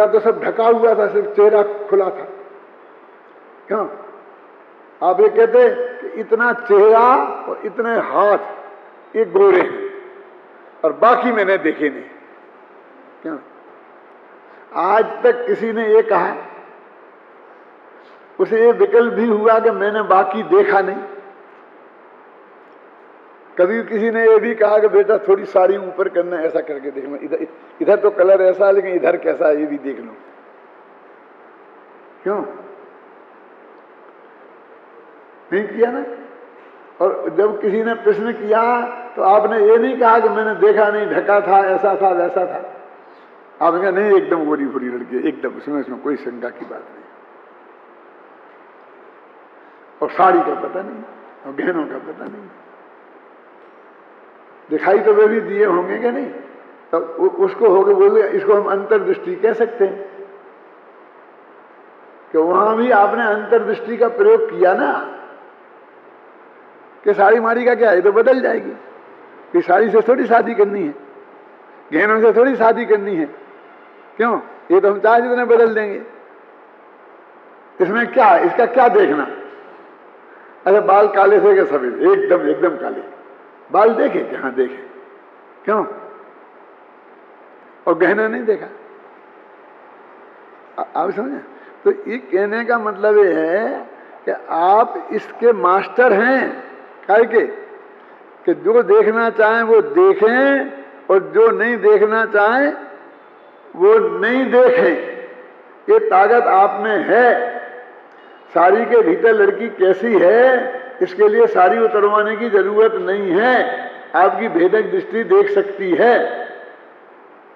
चेहरा तो सब ढका हुआ था, सिर्फ चेहरा खुला था। क्यों? आप ये कहते कि इतना चेहरा और इतने हाथ ये गोरे हैं और बाकी मैंने देखे नहीं। क्यों? आज तक किसी ने ये कहा, उसे ये विकल्प भी हुआ कि मैंने बाकी देखा नहीं। कभी किसी ने ये भी कहा कि बेटा थोड़ी साड़ी ऊपर करना, ऐसा करके देखना, इधर इधर तो कलर ऐसा है लेकिन इधर कैसा है ये भी देख लो। क्यों नहीं किया ना? और जब किसी ने प्रश्न किया तो आपने ये नहीं कहा कि मैंने देखा नहीं, ढका था, ऐसा था, वैसा था। आपने कहा नहीं एकदम गोरी भूरी लड़की, एकदम उसमें कोई शंका की बात नहीं। और साड़ी का पता नहीं और गहनों का पता नहीं। दिखाई तो वे भी दिए होंगे कि नहीं? तो उसको होगा, बोले इसको हम अंतर्दृष्टि कह सकते हैं कि वहां भी आपने अंतर्दृष्टि का प्रयोग किया ना, कि साड़ी माड़ी का क्या है, तो बदल जाएगी। कि साड़ी से थोड़ी शादी करनी है, गहनों से थोड़ी शादी करनी है। क्यों? ये तो हम चाहे जितने बदल देंगे। इसमें क्या है, इसका क्या देखना? अरे बाल काले थे क्या सफेद? एकदम एकदम काले बाल देखे क्या? हाँ देखे। क्यों? और गहना नहीं देखा। आप समझे? तो ये कहने का मतलब ये है कि आप इसके मास्टर हैं। काय के कि जो देखना चाहें वो देखें और जो नहीं देखना चाहें वो नहीं देखें। ये ताकत आप में है। साड़ी के भीतर लड़की कैसी है इसके लिए साड़ी उतरवाने की जरूरत नहीं है। आपकी भेदक दृष्टि देख सकती है।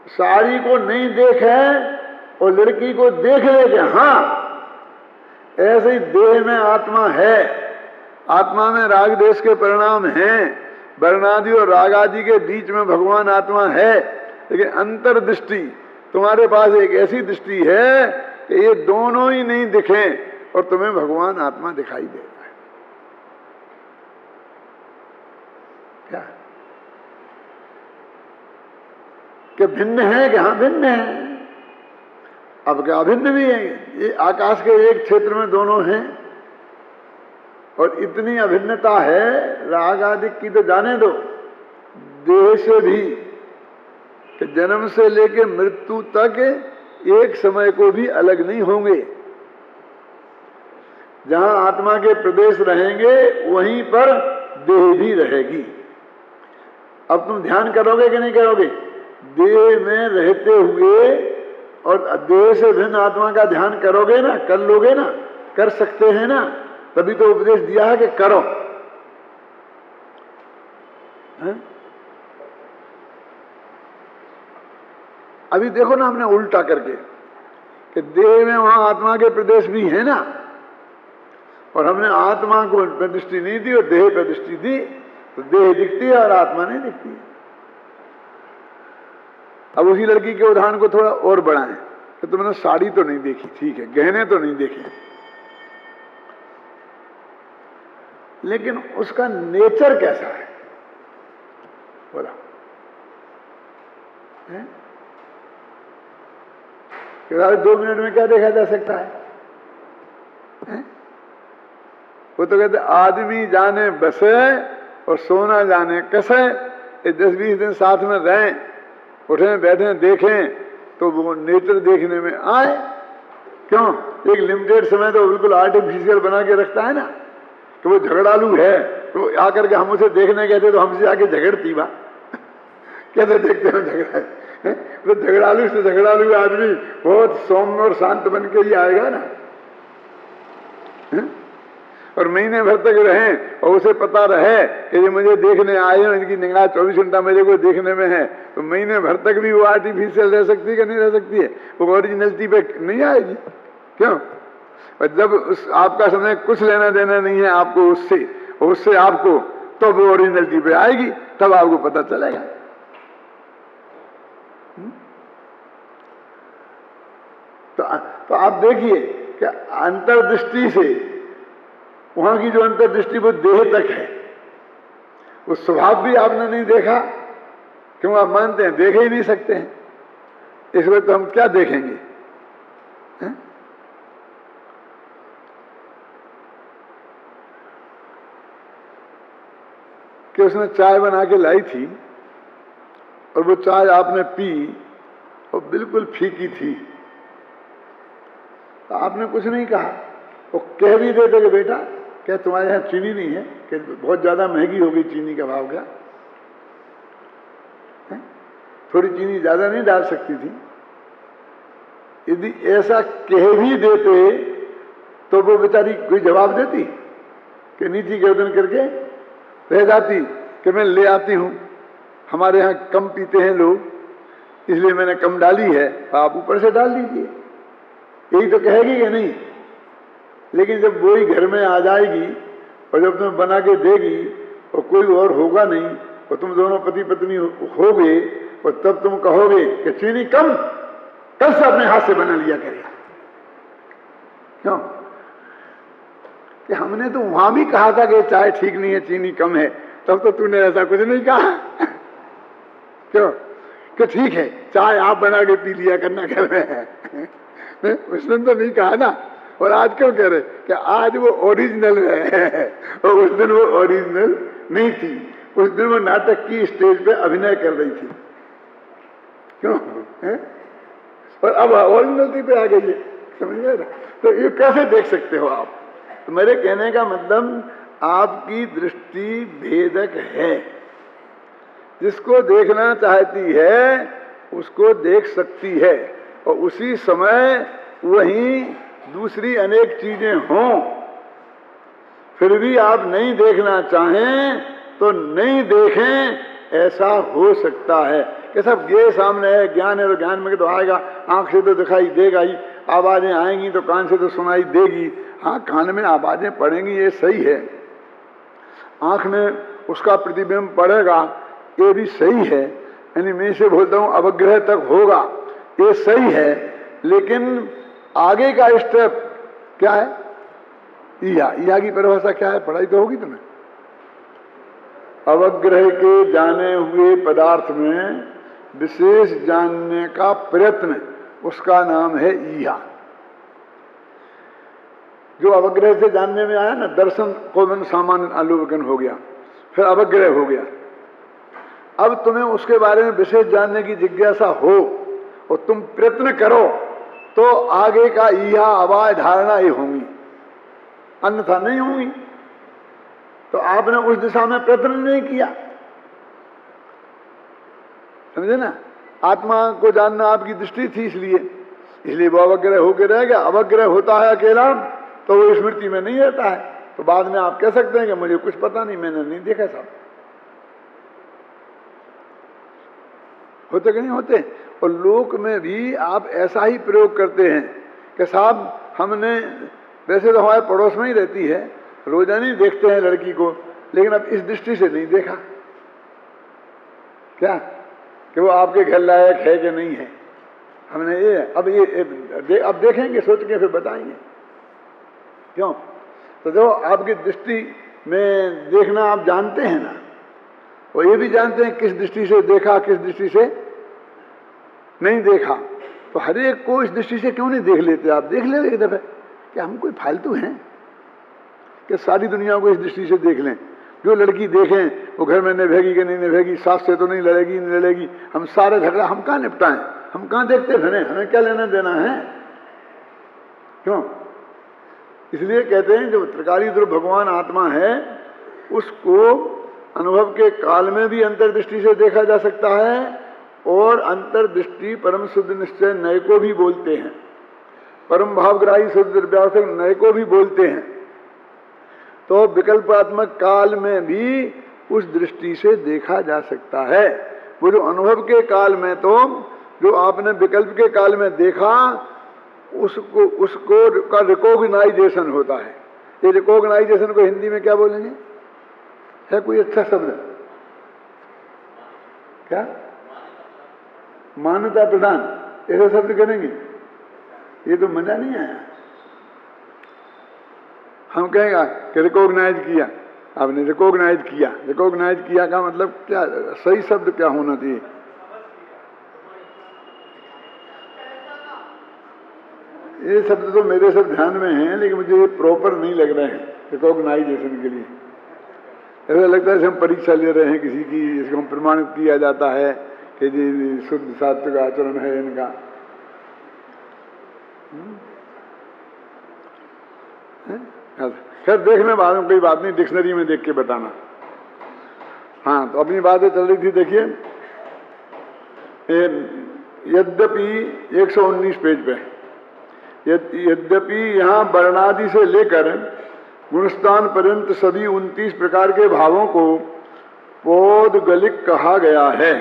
साड़ी को नहीं देखे और लड़की को देख ले कि हाँ ऐसे ही देह में आत्मा है, आत्मा में राग देश के परिणाम हैं, वर्णादि और रागादि के बीच में भगवान आत्मा है। लेकिन अंतर्दृष्टि तुम्हारे पास एक ऐसी दृष्टि है कि ये दोनों ही नहीं दिखें और तुम्हें भगवान आत्मा दिखाई दे रहा है। क्या कि भिन्न है कि हाँ भिन्न है। अब क्या अभिन्न भी है? ये आकाश के एक क्षेत्र में दोनों हैं और इतनी अभिन्नता है राग आदि की तो जाने दो, देह से भी कि जन्म से लेकर मृत्यु तक एक समय को भी अलग नहीं होंगे। जहां आत्मा के प्रदेश रहेंगे वहीं पर देह भी रहेगी। अब तुम ध्यान करोगे कि नहीं करोगे? देह में रहते हुए और देह से भिन्न आत्मा का ध्यान करोगे ना, कर लोगे ना, कर सकते हैं ना, तभी तो उपदेश दिया है कि करो। है? अभी देखो ना हमने उल्टा करके कि देह में वहां आत्मा के प्रदेश भी है ना, और हमने आत्मा को दृष्टि नहीं दी और देह पर दृष्टि दी, तो देह दिखती है और आत्मा नहीं दिखती है। अब उसी लड़की के उदाहरण को थोड़ा और बढ़ाएं कि तुमने साड़ी तो नहीं देखी, ठीक है, गहने तो नहीं देखे, लेकिन उसका नेचर कैसा है बोला है? 2 मिनट में क्या देखा जा सकता है? वो तो कहते आदमी जाने बसे और सोना जाने कसे। 10-20 दिन साथ में रहें, उठें बैठें देखें तो वो नेचर देखने में आए। क्यों? एक लिमिटेड समय तो बिल्कुल आर्टिफिशियल बना के रखता है ना कि वो झगड़ालू है, तो आकर के हम उसे देखने गए थे तो हमसे आके झगड़ती बा कैसे देखते हो झगड़ा है? तो झगड़ालू से झगड़ालू आदमी बहुत सौम्य और शांत बन के ही आएगा ना। और महीने भर तक रहें और उसे पता रहे कि ये मुझे देखने आए हैं, इनकी निगाह 24 घंटा मेरे को देखने में है, तो महीने भर तक भी वो आर्टिफिशियल रह सकती है कि नहीं रह सकती है? वो ओरिजिनलिटी पे नहीं आएगी। क्यों? और जब उस आपका समय कुछ लेना देना नहीं है आपको उससे, और उससे आपको, तो वो ओरिजिनलिटी पे आएगी, तब आपको पता चलेगा। तो आप देखिए कि अंतर्दृष्टि से वहां की जो अंतर्दृष्टि वो देह तक है, वो स्वभाव भी आपने नहीं देखा। क्यों? आप मानते हैं देख ही नहीं सकते हैं, इसमें तो हम क्या देखेंगे? है? कि उसने चाय बना के लाई थी और वो चाय आपने पी और बिल्कुल फीकी थी, तो आपने कुछ नहीं कहा। वो कह भी देते कि बेटा क्या तुम्हारे यहाँ चीनी नहीं है, कि बहुत ज्यादा महंगी हो गई चीनी का भाव, क्या है? थोड़ी चीनी ज्यादा नहीं डाल सकती थी? यदि ऐसा कह भी देते तो वो बेचारी कोई जवाब देती कि नीची गर्दन करके रह जाती कि मैं ले आती हूं, हमारे यहाँ कम पीते हैं लोग इसलिए मैंने कम डाली है, आप ऊपर से डाल दीजिए, यही तो कहेगी कि नहीं? लेकिन जब वही घर में आ जाएगी और जब तुम्हें बना के देगी और कोई और होगा नहीं और तुम दोनों पति पत्नी होगे और तब तुम कहोगे कि चीनी कम, कल से अपने हाथ से बना लिया करें। क्यों? कि हमने तो वहां भी कहा था कि चाय ठीक नहीं है, चीनी कम है, तब तो तूने ऐसा कुछ नहीं कहा। क्यों? कि ठीक है चाय आप बना के पी लिया करना कर रहे हैं। उसने तो नहीं कहा ना। और आज क्यों कह रहे कि आज वो ओरिजिनल है और उस दिन वो ओरिजिनल नहीं थी, उस दिन वो नाटक की स्टेज पे अभिनय कर रही थी। क्यों है? और अब ओरिजिनलिटी पे आ गई है, समझ गए ना? तो ये कैसे देख सकते हो आप? तो मेरे कहने का मतलब आपकी दृष्टि भेदक है, जिसको देखना चाहती है उसको देख सकती है और उसी समय वहीं दूसरी अनेक चीजें हों, फिर भी आप नहीं देखना चाहें तो नहीं देखें, ऐसा हो सकता है कि सब ये सामने है, ज्ञान है तो ज्ञान में तो आएगा, आंख से तो दिखाई देगा ही, आवाजें आएंगी तो कान से तो सुनाई देगी। हाँ, कान में आवाजें पड़ेंगी ये सही है, आंख में उसका प्रतिबिंब पड़ेगा ये भी सही है, यानी मैं से बोलता हूं अवग्रह तक होगा ये सही है, लेकिन आगे का स्टेप क्या है? ईहा की परिभाषा क्या है? पढ़ाई तो होगी तुम्हें। अवग्रह के जाने हुए पदार्थ में विशेष जानने का प्रयत्न, उसका नाम है ईहा। जो अवग्रह से जानने में आया ना, दर्शन को मन सामान्य अवलोकन हो गया, फिर अवग्रह हो गया। अब तुम्हें उसके बारे में विशेष जानने की जिज्ञासा हो और तुम प्रयत्न करो तो आगे का ईहा आवाज धारणा ही होंगी, अन्यथा नहीं होंगी। तो आपने उस दिशा में प्रयत्न नहीं किया, समझे ना? आत्मा को जानना आपकी दृष्टि थी, इसलिए वो अवग्रह होकर रह गया। अवग्रह होता है अकेला तो वो स्मृति में नहीं रहता है, तो बाद में आप कह सकते हैं कि मुझे कुछ पता नहीं, मैंने नहीं देखा साहब। होते कि नहीं होते? और लोक में भी आप ऐसा ही प्रयोग करते हैं कि साहब हमने, वैसे तो हमारे पड़ोस में ही रहती है, रोजाना ही देखते हैं लड़की को, लेकिन अब इस दृष्टि से नहीं देखा, क्या कि वो आपके घर लायक है कि नहीं है। हमने ये अब देखेंगे, सोच के फिर बताएंगे। क्यों? तो जो आपकी दृष्टि में देखना आप जानते हैं ना, और ये भी जानते हैं किस दृष्टि से देखा, किस दृष्टि से नहीं देखा। तो हर एक को इस दृष्टि से क्यों नहीं देख लेते? आप देख ले एक दफे, कि हम कोई फालतू हैं कि सारी दुनिया को इस दृष्टि से देख लें। जो लड़की देखें वो घर में निभेगी कि नहीं निभेगी, सास से तो नहीं लड़ेगी, नहीं लड़ेगी, हम सारे झगड़ा हम कहाँ निपटाएं, हम कहाँ देखते फिरें, हमें क्या लेना देना है? क्यों? इसलिए कहते हैं जो त्रिकाली ध्रुव भगवान आत्मा है उसको अनुभव के काल में भी अंतर्दृष्टि से देखा जा सकता है, और अंतर्दृष्टि परम शुद्ध निश्चय नय को भी बोलते हैं, परम भावग्राही शुद्ध द्रव्यावशक नय को भी बोलते हैं। तो विकल्पात्मक काल में भी उस दृष्टि से देखा जा सकता है। वो जो अनुभव के काल में, तो जो आपने विकल्प के काल में देखा उसको का रिकॉग्नाइजेशन होता है। ये रिकॉग्नाइजेशन को हिंदी में क्या बोलेंगे? है कोई अच्छा शब्द? क्या? मान्यता प्रदान, ऐसा शब्द करेंगे? ये तो मजा नहीं आया। हम कहेंगे कि रिकॉग्नाइज किया, आपने रिकॉग्नाइज किया। रिकॉग्नाइज किया का मतलब क्या? सही शब्द क्या होना चाहिए? ये शब्द तो मेरे सब ध्यान में हैं, लेकिन मुझे ये प्रॉपर नहीं लग रहे हैं रिकॉग्नाइजेशन के लिए। ऐसा लगता है हम परीक्षा ले रहे हैं किसी की, इसको हम प्रमाणित किया जाता है कि जी शुद्ध सात्विक आचरण है इनका। खैर देखने बाद में कोई बात नहीं, डिक्शनरी में देख के बताना। हाँ, तो अपनी बातें चल रही थी। देखिए यद्यपि 119 पेज पे, यद्यपि यहाँ वर्णादि से लेकर गुणस्थान पर्यंत सभी 29 प्रकार के भावों को पौद्गलिक कहा गया है।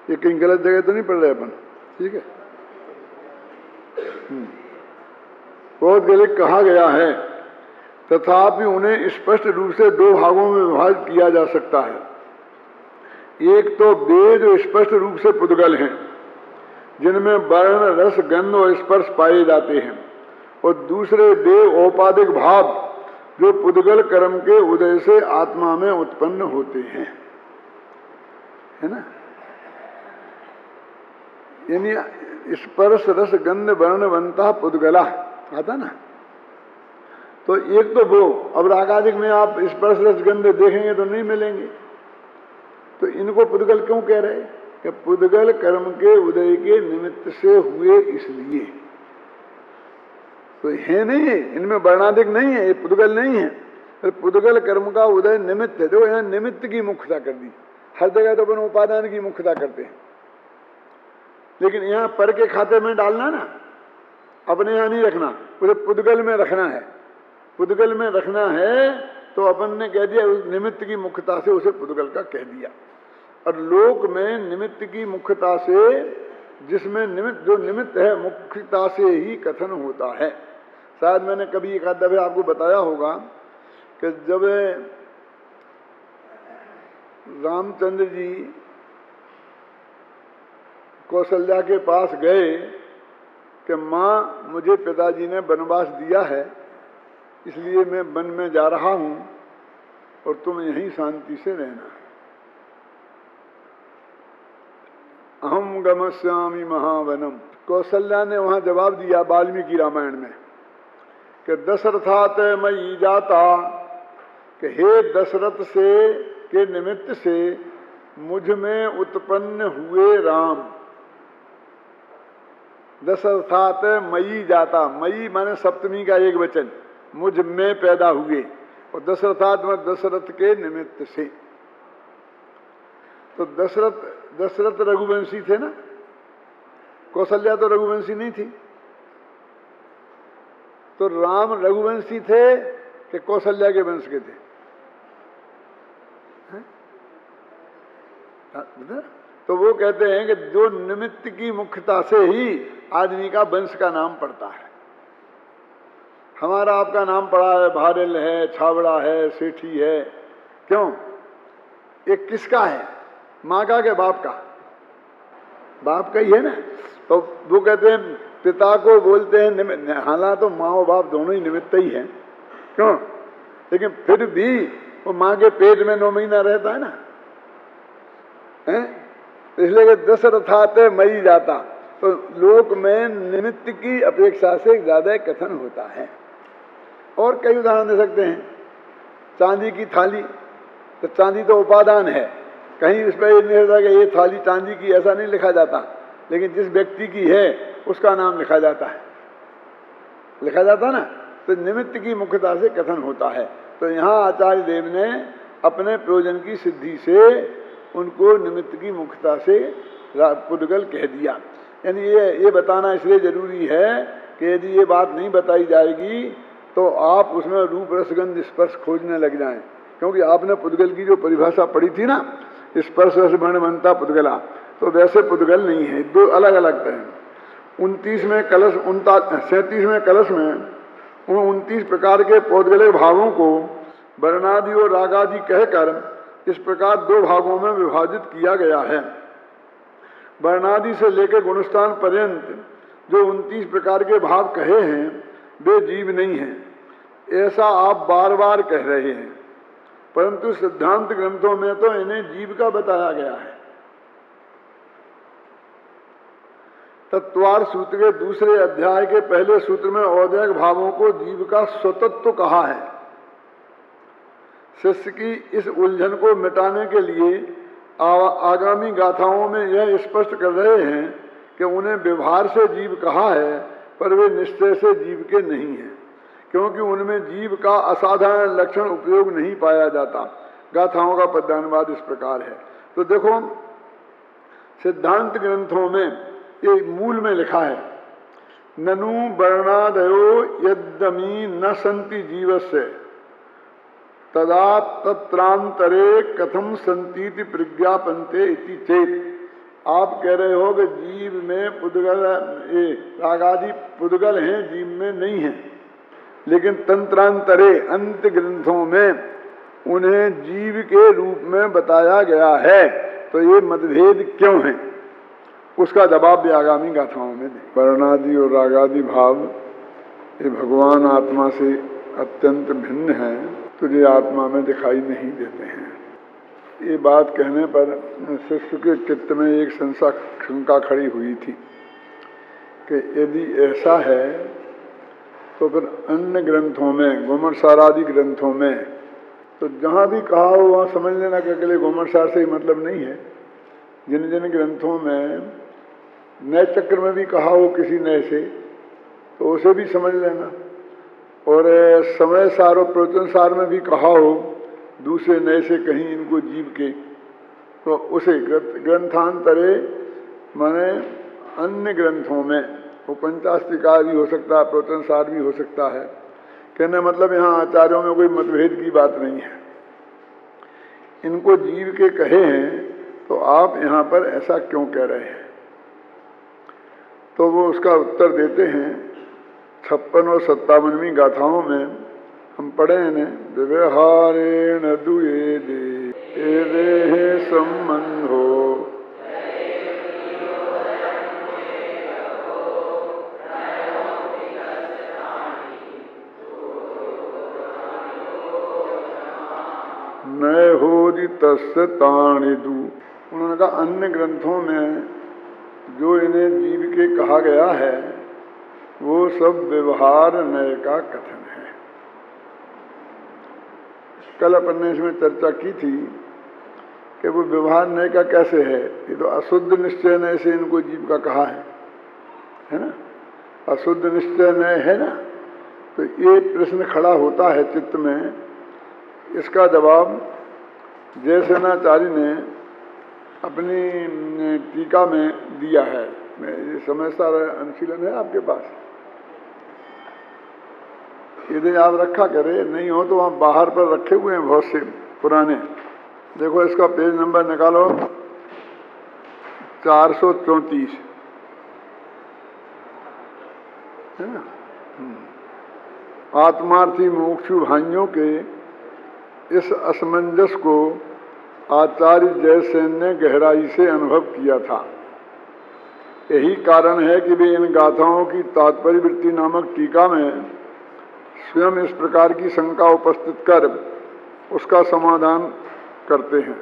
ये कहीं गलत जगह तो नहीं पढ़ रहे अपन? ठीक है, पौद्गलिक कहा गया है, तथापि उन्हें स्पष्ट रूप से दो भागों में विभाजित किया जा सकता है। एक तो वे जो स्पष्ट रूप से पुद्गल हैं, जिनमें वर्ण रस गंध और स्पर्श पाए जाते हैं, और दूसरे वे औपाधिक भाव जो पुद्गल कर्म के उदय से आत्मा में उत्पन्न होते हैं, है ना। यानी स्पर्श रस गंध वर्ण बनता पुद्गला आता ना। तो एक तो वो, अब रागादिक में आप स्पर्श रस गंध देखेंगे तो नहीं मिलेंगे, तो इनको पुद्गल क्यों कह रहे हैं? कि पुद्गल कर्म के उदय के निमित्त से हुए इसलिए। तो है नहीं, इनमें वर्णाधिक नहीं है, ये पुद्गल नहीं है, तो पुद्गल कर्म का उदय निमित्त है। देखो यहाँ निमित्त की मुख्यता कर दी। हर जगह तो अपन उपादान की मुख्यता करते हैं, लेकिन यहाँ पर के खाते में डालना ना, अपने यहाँ नहीं रखना, उसे पुद्गल में रखना है। पुद्गल में रखना है तो अपन ने कह दिया, उस निमित्त की मुख्यता से उसे पुद्गल का कह दिया। और लोक में निमित्त की मुख्यता से, जिसमें निमित्त जो निमित्त है मुख्यता से ही कथन होता है। शायद मैंने कभी एक आध दफे आपको बताया होगा कि जब रामचंद्र जी कौशल्या के पास गए कि माँ मुझे पिताजी ने वनवास दिया है, इसलिए मैं वन में जा रहा हूं और तुम यहीं शांति से रहना। अहम गमस्यामि महावनम। कौशल्या ने वहां जवाब दिया वाल्मीकि रामायण में कि दशरथात मयि जाता, कि हे दशरथ से के निमित्त से मुझ में उत्पन्न हुए राम। दशरथात मयि जाता, मयि माने सप्तमी का एक वचन, मुझ में पैदा हुए, और दशरथात में दशरथ के निमित्त से। तो दशरथ रघुवंशी थे ना, कौशल्या तो रघुवंशी नहीं थी। तो राम रघुवंशी थे कि कौशल्या के वंश के थे? तो वो कहते हैं कि जो निमित्त की मुख्यता से ही आदमी का वंश का नाम पड़ता है। हमारा आपका नाम पड़ा है, भारेल है, छावड़ा है, सेठी है, क्यों? एक किसका है? माँ का के बाप का? बाप का ही है ना। तो वो कहते हैं पिता को बोलते हैं, हालांकि तो माँ और बाप दोनों ही निमित्त ही हैं, क्यों? लेकिन फिर भी वो माँ के पेट में 9 महीना रहता है ना, है? इसलिए कि दशरथात मयि जाता, तो लोक में निमित्त की अपेक्षा से ज्यादा कथन होता है। और कई उदाहरण दे सकते हैं। चांदी की थाली, तो चांदी तो उपादान है, कहीं इस पर नहीं होता कि ये थाली चांदी की, ऐसा नहीं लिखा जाता, लेकिन जिस व्यक्ति की है उसका नाम लिखा जाता है, लिखा जाता ना। तो निमित्त की मुख्यता से कथन होता है। तो यहाँ आचार्य देव ने अपने प्रयोजन की सिद्धि से उनको निमित्त की मुख्यता से पुद्गल कह दिया। यानी ये बताना इसलिए जरूरी है कि यदि ये बात नहीं बताई जाएगी तो आप उसमें रूप रसगंध स्पर्श खोजने लग जाएं, क्योंकि आपने पुद्गल की जो परिभाषा पढ़ी थी ना, स्पर्श रस वर्ण बनता पुद्गला, तो वैसे पुद्गल नहीं है, दो अलग अलग हैं। 37वें कलश में उन 29 प्रकार के पौद्गलिक भावों को वर्णादि और रागादि कहकर इस प्रकार 2 भागों में विभाजित किया गया है। वर्णादि से लेकर गुणस्थान पर्यंत जो 29 प्रकार के भाव कहे हैं वे जीव नहीं हैं, ऐसा आप बार बार कह रहे हैं, परंतु सिद्धांत ग्रंथों में तो इन्हें जीव का बताया गया है। तत्वार सूत्र के दूसरे अध्याय के पहले सूत्र में औदयक भावों को जीव का स्वतत्व कहा है। शिष्य की इस उलझन को मिटाने के लिए आगामी गाथाओं में यह स्पष्ट कर रहे हैं कि उन्हें व्यवहार से जीव कहा है, पर वे निश्चय से जीव के नहीं हैं, क्योंकि उनमें जीव का असाधारण लक्षण उपयोग नहीं पाया जाता। गाथाओं का पद्यानुवाद इस प्रकार है। तो देखो, सिद्धांत ग्रंथों में ये मूल में लिखा है, ननु वर्णादयो यद्यमि न संति जीवस्य तदा तत्रांतरे कथम संतीति प्रज्ञापनते इति चेत। आप कह रहे हो कि जीव में पुद्गल, ये रागादि पुद्गल हैं, जीव में नहीं है, लेकिन तंत्रांतरे अंत ग्रंथों में उन्हें जीव के रूप में बताया गया है, तो ये मतभेद क्यों है, उसका जवाब भी आगामी गाथाओं में दे। वर्णादि और रागादि भाव ये भगवान आत्मा से अत्यंत भिन्न है, तुझे आत्मा में दिखाई नहीं देते हैं। ये बात कहने पर शिष्य के चित्त में एक शंका खड़ी हुई थी कि यदि ऐसा है तो फिर अन्य ग्रंथों में, गोमरसारादि ग्रंथों में, तो जहाँ भी कहा हो वहाँ समझ लेना कि अकेले गोमरसार से ही मतलब नहीं है। जिन जिन ग्रंथों में नए चक्र में भी कहा हो किसी नए से, तो उसे भी समझ लेना, और समय सार और प्रवचन सार में भी कहा हो दूसरे नए से कहीं इनको जीव के, तो उसे ग्रंथांतरे माने अन्य ग्रंथों में, वो पंचास्तिका भी हो सकता है, प्रवचन सार भी हो सकता है। कहने मतलब यहाँ आचार्यों में कोई मतभेद की बात नहीं है, इनको जीव के कहे हैं, तो आप यहाँ पर ऐसा क्यों कह रहे हैं? तो वो उसका उत्तर देते हैं 56 और 57वीं गाथाओं में। हम पढ़े हैं, व्यवहारेण दुए दे संबंधो न होदि तस्य ताणिदु। उन्होंने कहा अन्य ग्रंथों में जो इन्हें जीव के कहा गया है वो सब व्यवहार नय का कथन है। कल अपन ने इसमें चर्चा की थी कि वो व्यवहार नय का कैसे है। ये तो अशुद्ध निश्चय नय से इनको जीव का कहा है ना, अशुद्ध निश्चय नय है ना। तो ये प्रश्न खड़ा होता है चित्त में। इसका जवाब जयसेनाचार्य ने अपनी टीका में दिया है। ये समझता अनुशीलन है आपके पास, यदि आप रखा करे, नहीं हो तो वहाँ बाहर पर रखे हुए हैं बहुत से पुराने। देखो इसका पेज नंबर निकालो 434 है ना। आत्मार्थी मोक्षु भाइयों के इस असमंजस को आचार्य जयसेन ने गहराई से अनुभव किया था। यही कारण है कि वे इन गाथाओं की तात्पर्य वृत्ति नामक टीका में स्वयं इस प्रकार की शंका उपस्थित कर उसका समाधान करते हैं,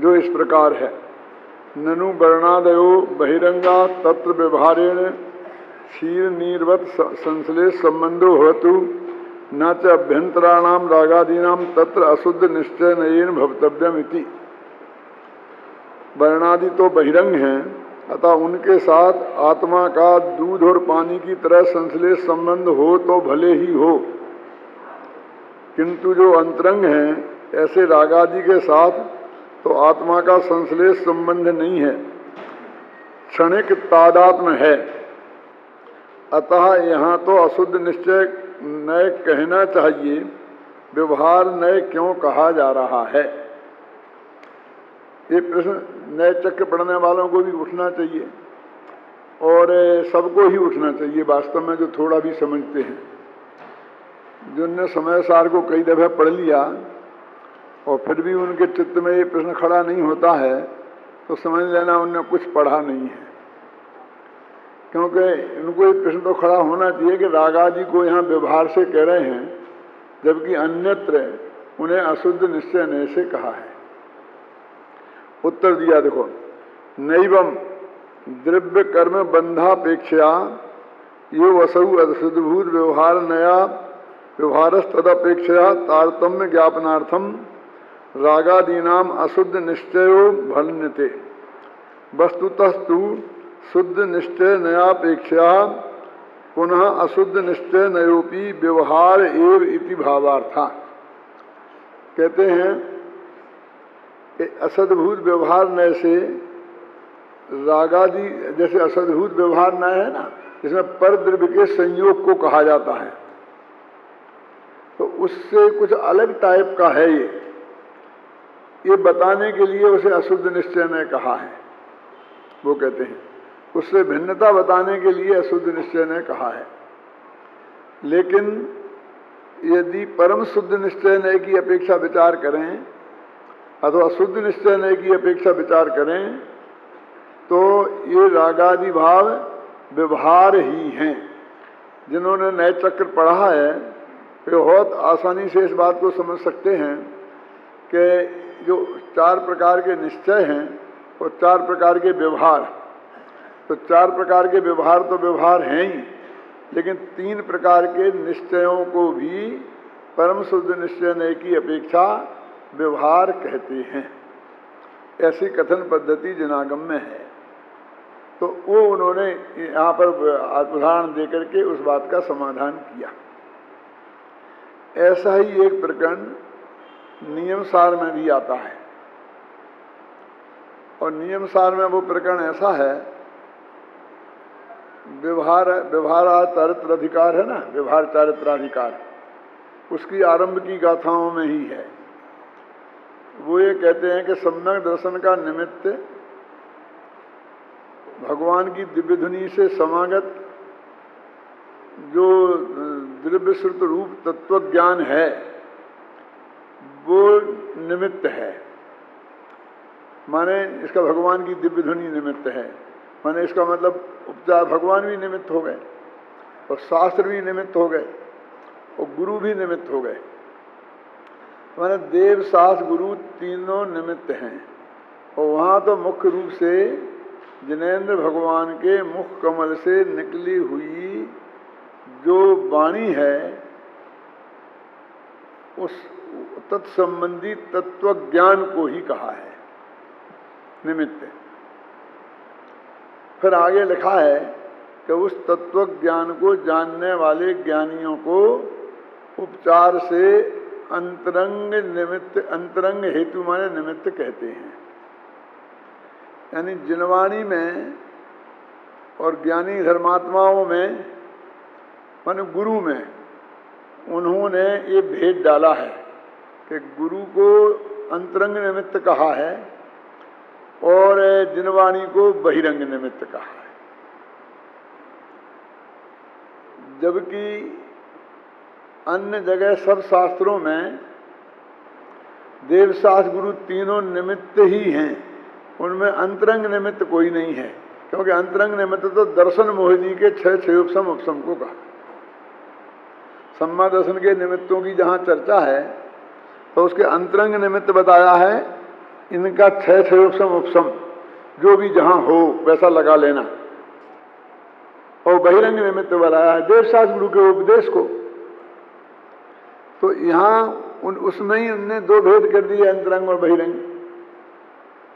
जो इस प्रकार है। ननु वर्णादयो बहिरंगा तत्र व्यवहारेण क्षीर नीरवत संश्लेष संबंधो होतु न च अभ्यंतराणाम रागादीनाम तत्र अशुद्ध निश्चय नयेन भवितव्यम इति। वर्णादि तो बहिरंग हैं, अतः उनके साथ आत्मा का दूध और पानी की तरह संश्लेष संबंध हो तो भले ही हो, किंतु जो अंतरंग हैं ऐसे रागादि के साथ तो आत्मा का संश्लेष संबंध नहीं है, क्षणिक तादात्म्य है। अतः यहाँ तो अशुद्ध निश्चय नय कहना चाहिए, व्यवहार नय क्यों कहा जा रहा है? ये प्रश्न नए चक्र पढ़ने वालों को भी उठना चाहिए और सबको ही उठना चाहिए वास्तव में, जो थोड़ा भी समझते हैं। जिनने समय सार को कई दफे पढ़ लिया और फिर भी उनके चित्त में ये प्रश्न खड़ा नहीं होता है, तो समझ लेना उनने कुछ पढ़ा नहीं है। क्योंकि इनको ये प्रश्न तो खड़ा होना चाहिए कि रागादि को यहाँ व्यवहार से कह रहे हैं, जबकि अन्यत्र उन्हें अशुद्ध निश्चय नय से कहा है। उत्तर दिया देखो, नैवम द्रव्य कर्म बंधापेक्षया यो वसु असुद्भूत व्यवहार नया व्यवहारस्तदपेक्षया तारतम्य ज्ञापनार्थम रागादीनाम अशुद्ध निश्चयो भण्यते। वस्तुतस्तु शुद्ध निश्चय नयापेक्षया पुनः अशुद्ध निश्चय नयोपि व्यवहार एव इति भावार्था। कहते हैं कि असद्भूत व्यवहार नय से रागादि, जैसे असद्भूत व्यवहार नय है ना, जिसमें पर द्रव्य के संयोग को कहा जाता है, तो उससे कुछ अलग टाइप का है ये बताने के लिए उसे अशुद्ध निश्चय ने कहा है। वो कहते हैं उससे भिन्नता बताने के लिए अशुद्ध निश्चय ने कहा है। लेकिन यदि परम शुद्ध निश्चय नय की अपेक्षा विचार करें अथवा शुद्ध निश्चय नय की अपेक्षा विचार करें तो ये रागादि भाव व्यवहार ही हैं। जिन्होंने नय चक्र पढ़ा है वे बहुत आसानी से इस बात को समझ सकते हैं कि जो 4 प्रकार के निश्चय हैं और 4 प्रकार के व्यवहार, तो 4 प्रकार के व्यवहार तो व्यवहार हैं ही, लेकिन 3 प्रकार के निश्चयों को भी परम शुद्ध निश्चय नय की अपेक्षा व्यवहार कहते हैं। ऐसी कथन पद्धति जिनागम में है। तो वो उन्होंने यहाँ पर उदाहरण देकर के उस बात का समाधान किया। ऐसा ही एक प्रकरण नियम सार में भी आता है, और नियम सार में वो प्रकरण ऐसा है, व्यवहार चारित्र अधिकार है ना, व्यवहार चारित्राधिकार, उसकी आरंभ की गाथाओं में ही है। वो ये कहते हैं कि सम्यक दर्शन का निमित्त भगवान की दिव्य धुनी से समागत जो द्रव्य श्रुत रूप तत्व ज्ञान है वो निमित्त है। माने इसका भगवान की दिव्य ध्वनि निमित्त है, माने इसका मतलब उपचार भगवान भी निमित्त हो गए और शास्त्र भी निमित्त हो गए और गुरु भी निमित्त हो गए। माने देव शास्त्र गुरु तीनों निमित्त हैं। और वहाँ तो मुख्य रूप से जिनेंद्र भगवान के मुख कमल से निकली हुई जो वाणी है उस तत्संबंधी तत्व ज्ञान को ही कहा है निमित्त। फिर आगे लिखा है कि उस तत्व ज्ञान को जानने वाले ज्ञानियों को उपचार से अंतरंग निमित्त, अंतरंग हेतु माने निमित्त कहते हैं। यानी जिनवाणी में और ज्ञानी धर्मात्माओं में माने गुरु में उन्होंने ये भेद डाला है कि गुरु को अंतरंग निमित्त कहा है और जिनवाणी को बहिरंग निमित्त कहा है। जबकि अन्य जगह सब शास्त्रों में देवशास्त्र गुरु तीनों निमित्त ही हैं, उनमें अंतरंग निमित्त कोई नहीं है। क्योंकि अंतरंग निमित्त तो दर्शन मोहिनी के 6 उपसम उपसम को कहा। सम्मा दर्शन के निमित्तों की जहाँ चर्चा है तो उसके अंतरंग निमित्त बताया है इनका 6 उपसम उपसम, जो भी जहाँ हो वैसा लगा लेना। और बहिरंग निमित्त बताया है देवशास्त्र गुरु के उपदेश को। तो यहाँ उसमें ही उनने 2 भेद कर दिए, अंतरंग और बहिरंग।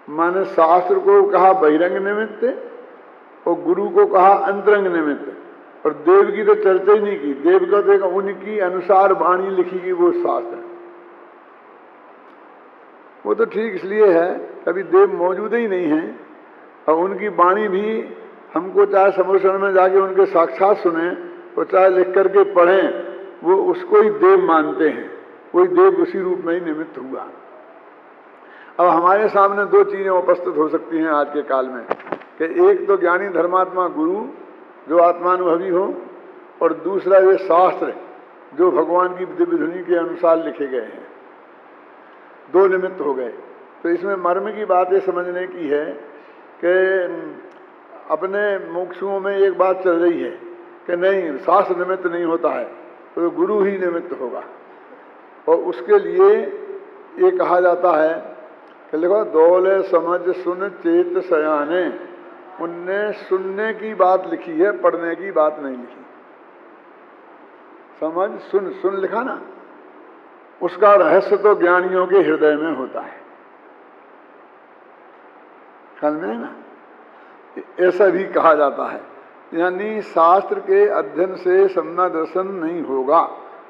माने शास्त्र को कहा बहिरंग निमित्त और गुरु को कहा अंतरंग निमित्त। और देव की तो चर्चा ही नहीं की। देव का तो उनकी अनुसार वाणी लिखी गई वो शास्त्र है। वो तो ठीक इसलिए है कभी देव मौजूद ही नहीं है, और उनकी वाणी भी हमको चाहे समोसर में जाके उनके साक्षात सुने और चाहे लिख करके पढ़ें, वो उसको ही देव मानते हैं। वही देव उसी रूप में ही निमित्त हुआ। अब हमारे सामने 2 चीजें उपस्थित हो सकती हैं आज के काल में कि एक तो ज्ञानी धर्मात्मा गुरु जो आत्मानुभवी हो, और दूसरा ये शास्त्र जो भगवान की दिव्य धुनी के अनुसार लिखे गए हैं। 2 निमित्त हो गए। तो इसमें मर्म की बात ये समझने की है कि अपने मुमुक्षुओं में एक बात चल रही है कि नहीं, शास्त्र निमित्त नहीं होता है तो गुरु ही निमित्त होगा। और उसके लिए ये कहा जाता है कि देखो, दौले समझ सुन चेत सयाने, उनने सुनने की बात लिखी है, पढ़ने की बात नहीं लिखी। समझ, सुन सुन लिखा ना, उसका रहस्य तो ज्ञानियों के हृदय में होता है। ख्याल में है ना, ऐसा भी कहा जाता है। यानी शास्त्र के अध्ययन से सम्यक दर्शन नहीं होगा।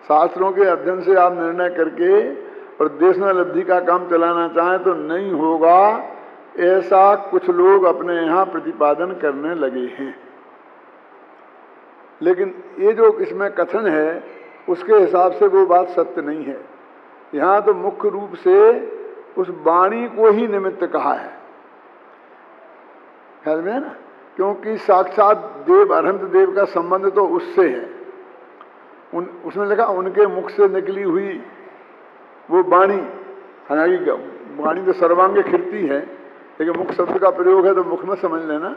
शास्त्रों के अध्ययन से आप निर्णय करके और देशनालब्धि का काम चलाना चाहें तो नहीं होगा, ऐसा कुछ लोग अपने यहाँ प्रतिपादन करने लगे हैं। लेकिन ये जो इसमें कथन है उसके हिसाब से वो बात सत्य नहीं है। यहाँ तो मुख्य रूप से उस वाणी को ही निमित्त कहा है, ख्याल में है ना, क्योंकि साक्षात देव अरहंत देव का संबंध तो उससे है। उसने लिखा उनके मुख से निकली हुई वो वाणी, हालांकि वाणी तो सर्वांग खिरती है, लेकिन मुख शब्द का प्रयोग है तो मुख में समझ लेना।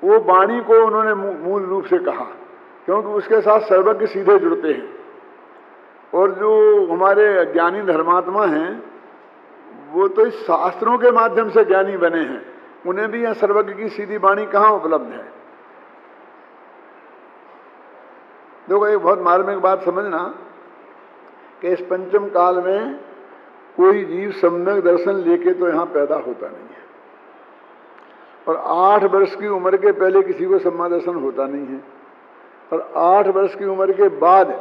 वो वाणी को उन्होंने मूल रूप से कहा, क्योंकि उसके साथ सर्वज्ञ सीधे जुड़ते हैं। और जो हमारे ज्ञानी धर्मात्मा हैं वो तो इस शास्त्रों के माध्यम से ज्ञानी बने हैं, उन्हें भी यह सर्वज्ञ की सीधी वाणी कहाँ उपलब्ध है। देखो एक बहुत मार्मिक बात समझना कि इस पंचम काल में कोई जीव सम्यक दर्शन लेके तो यहाँ पैदा होता नहीं है, और 8 वर्ष की उम्र के पहले किसी को सम्यक दर्शन होता नहीं है, और 8 वर्ष की उम्र के बाद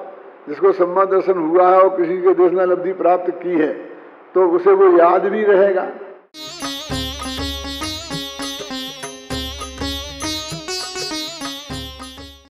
जिसको सम्यक दर्शन हुआ है और किसी के देशनालब्धि प्राप्त की है तो उसे वो याद भी रहेगा।